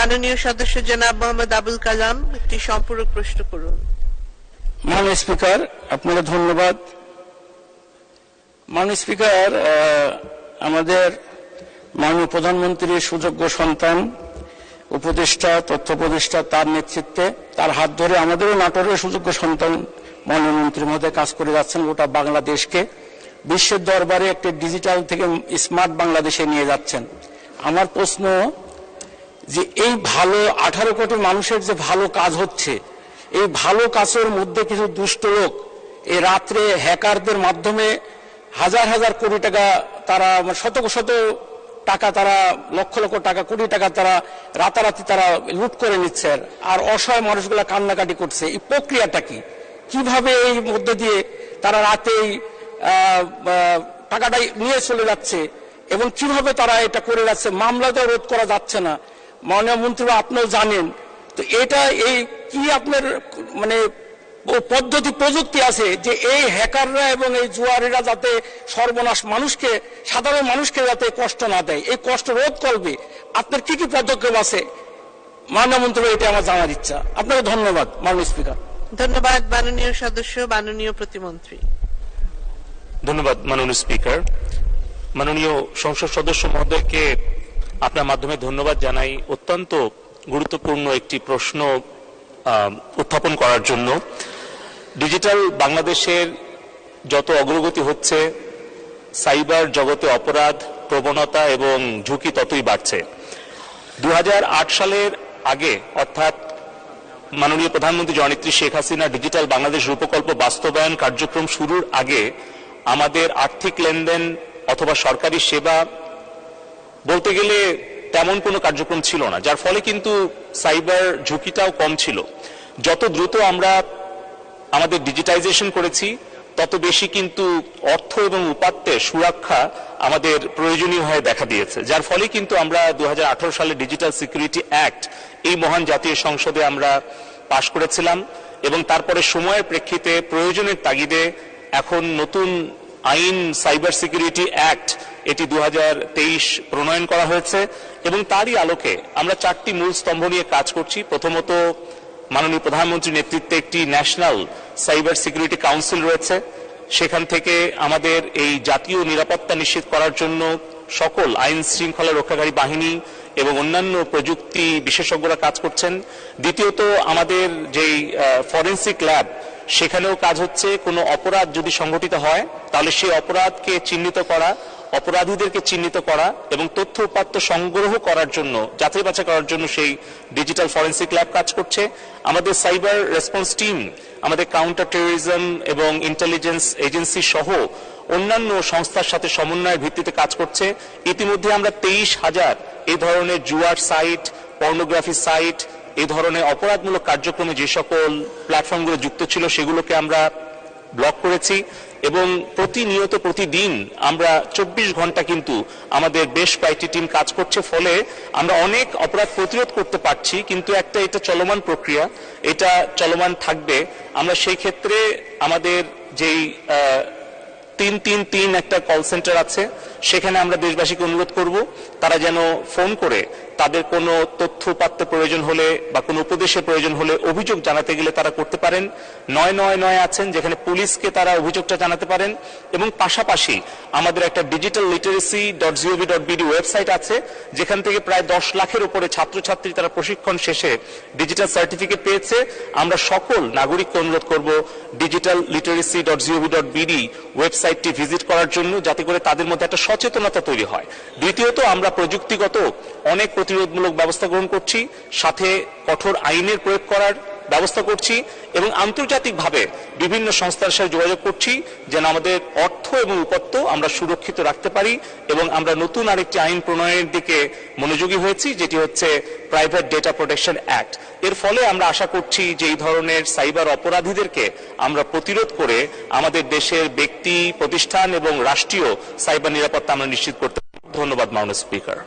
মাননীয় সদস্য জনাব মোহাম্মদ আবুল কালাম একটি সম্পূরক প্রশ্ন করুন। মাননীয় স্পিকার, আপনাকে ধন্যবাদ। মাননীয় স্পিকার, আমাদের মাননীয় প্রধানমন্ত্রীর সুযোগ্য সন্তান, উপদেষ্টা, তথ্য উপদেষ্টা, তার নেতৃত্বে, তার হাত ধরে আমাদেরও নাটোরের সুযোগ্য সন্তান মাননীয় মন্ত্রী মহোদয় কাজ করে যাচ্ছেন গোটা বাংলাদেশকে বিশ্বের দরবারে একটি ডিজিটাল থেকে স্মার্ট বাংলাদেশে নিয়ে যাচ্ছেন। আমার প্রশ্ন যে এই ভালো 18 কোটি মানুষের যে ভালো কাজ হচ্ছে, এই ভালো কাজের মধ্যে কিছু দুষ্ট লোক এই রাত্রে হ্যাকারদের মাধ্যমে হাজার হাজার কোটি টাকা, তারা শত শত টাকা, তারা লক্ষ লক্ষ টাকা, কোটি টাকা তারা রাতারাতি তারা লুট করে নিচ্ছে, আর অসহায় মানুষগুলা কান্নাকাটি করছে। এই প্রক্রিয়াটা কি, কিভাবে এই মধ্যে দিয়ে তারা রাতেই টাকাটা নিয়ে চলে যাচ্ছে এবং কিভাবে তারা এটা করে যাচ্ছে, মামলাতেও রোধ করা যাচ্ছে না। মাননীয় মন্ত্রী আপনিও জানেন, তো এটা এই কি আপনার মানে পদ্ধতি প্রযুক্তি আছে যে এই হ্যাকাররা এবং এই জুয়ারিরা যাতে সর্বনাশ মানুষকে, সাধারণ মানুষকে যাতে কষ্ট না দেয়, এই কষ্ট রোধ করবে, আপনার কি কি পদক্ষেপ আছে মাননীয় মন্ত্রী? এটা আমার জানার ইচ্ছা। আপনাকে ধন্যবাদ মাননীয় স্পিকার। ধন্যবাদ মাননীয় সদস্য, মাননীয় প্রতিমন্ত্রী। ধন্যবাদ মাননীয় স্পিকার। মাননীয় সংসদ সদস্য মহোদয়কে আপনার মাধ্যমে ধন্যবাদ জানাই অত্যন্ত গুরুত্বপূর্ণ একটি প্রশ্ন উত্থাপন করার জন্য। ডিজিটাল বাংলাদেশের যত অগ্রগতি হচ্ছে, সাইবার জগতে অপরাধ, প্রবণতা এবং ঝুঁকি ততই বাড়ছে। 2008 সালের আগে, অর্থাৎ মাননীয় প্রধানমন্ত্রী জননেত্রী শেখ হাসিনা ডিজিটাল বাংলাদেশ রূপকল্প বাস্তবায়ন কার্যক্রম শুরুর আগে আমাদের আর্থিক লেনদেন অথবা সরকারি সেবা বলতে গেলে তেমন কোনো কার্যক্রম ছিল না, যার ফলে কিন্তু সাইবার ঝুঁকিটাও কম ছিল। যত দ্রুত আমরা আমাদের ডিজিটাইজেশন করেছি, তত বেশি কিন্তু অর্থ এবং উপাত্তের সুরক্ষা আমাদের প্রয়োজনীয় হয়ে দেখা দিয়েছে, যার ফলে কিন্তু আমরা 2018 সালে ডিজিটাল সিকিউরিটি অ্যাক্ট এই মহান জাতীয় সংসদে আমরা পাশ করেছিলাম এবং তারপরে সময়ের প্রেক্ষিতে প্রয়োজনের তাগিদে এখন নতুন আইন সাইবার সিকিউরিটি অ্যাক্ট এটি 2023 প্রণয়ন করা হয়েছে এবং তারই আলোকে আমরা 4টি মূল স্তম্ভ নিয়ে কাজ করছি। প্রথমত, মাননীয় প্রধানমন্ত্রীর নেতৃত্বে একটি ন্যাশনাল সাইবার সিকিউরিটি কাউন্সিল রয়েছে। সেখান থেকে আমাদের এই জাতীয় নিরাপত্তা নিশ্চিত করার জন্য সকল আইন শৃঙ্খলা রক্ষাকারী বাহিনী এবং অন্যান্য প্রযুক্তি বিশেষজ্ঞরা কাজ করছেন। দ্বিতীয়ত, আমাদের যেই ফরেনসিক ল্যাব, সেখানেও কাজ হচ্ছে। কোনো অপরাধ যদি সংঘটিত হয় তাহলে সেই অপরাধকে চিহ্নিত করা, অপরাধীদেরকে চিহ্নিত করা এবং তথ্য উপাত্ত সংগ্রহ করার জন্য, যাচাই বাছাই করার জন্য সেই ডিজিটাল ফরেনসিক ল্যাব কাজ করছে। আমাদের সাইবার রেসপন্স টিম আমাদের কাউন্টার টেরোরিজম এবং ইন্টেলিজেন্স এজেন্সি সহ অন্যান্য সংস্থার সাথে সমন্বয়ের ভিত্তিতে কাজ করছে। ইতিমধ্যে আমরা 23,000 এই ধরনের জুয়ার সাইট, পর্নোগ্রাফি সাইট, এই ধরনের অপরাধমূলক কার্যক্রমে যে সকল প্ল্যাটফর্মগুলো যুক্ত ছিল সেগুলোকে আমরা ব্লক করেছি এবং প্রতিনিয়ত প্রতিদিন আমরা 24 ঘন্টা কিন্তু আমাদের বেশ কয়েকটি টিম কাজ করছে। ফলে আমরা অনেক অপরাধ প্রতিরোধ করতে পারছি, কিন্তু এটা চলমান প্রক্রিয়া, এটা চলমান থাকবে। আমরা সেই ক্ষেত্রে আমাদের যেই 333 একটা কল সেন্টার আছে, সেখানে আমরা দেশবাসীকে অনুরোধ করব তারা যেন ফোন করে তাদের কোনো তথ্য উপাত্তের প্রয়োজন হলে বা কোনো উপদেশের প্রয়োজন হলে অভিযোগ জানাতে গেলে তারা করতে পারেন। 999 আছেন, যেখানে পুলিশকে তারা অভিযোগটা জানাতে পারেন। এবং পাশাপাশি আমাদের একটা digital-literacy.gov.bd ওয়েবসাইট আছে, যেখান থেকে প্রায় 10 লাখের উপরে ছাত্রছাত্রী তারা প্রশিক্ষণ শেষে ডিজিটাল সার্টিফিকেট পেয়েছে। আমরা সকল নাগরিককে অনুরোধ করব digital-literacy.gov.bd ওয়েবসাইটটি ভিজিট করার জন্য, যাতে করে তাদের মধ্যে একটা সচেতনতা তৈরি হয়। দ্বিতীয়ত, আমরা প্রযুক্তিগত অনেক প্রতিরোধমূলক ব্যবস্থা গ্রহণ করছি, সাথে কঠোর আইনের প্রয়োগ করার ব্যবস্থা করছি এবং আন্তর্জাতিকভাবে বিভিন্ন সংস্থার সাথে যোগাযোগ করছি যেন আমাদের অর্থ এবং উপাত্ত আমরা সুরক্ষিত রাখতে পারি। এবং আমরা নতুন আরেকটি আইন প্রণয়নের দিকে মনোযোগী হয়েছি, যেটি হচ্ছে প্রাইভেট ডেটা প্রোটেকশন অ্যাক্ট। এর ফলে আমরা আশা করছি যে এই ধরনের সাইবার অপরাধীদেরকে আমরা প্রতিরোধ করে আমাদের দেশের ব্যক্তি, প্রতিষ্ঠান এবং রাষ্ট্রীয় সাইবার নিরাপত্তা আমরা নিশ্চিত করতে পারি। ধন্যবাদ মাননীয় স্পিকার।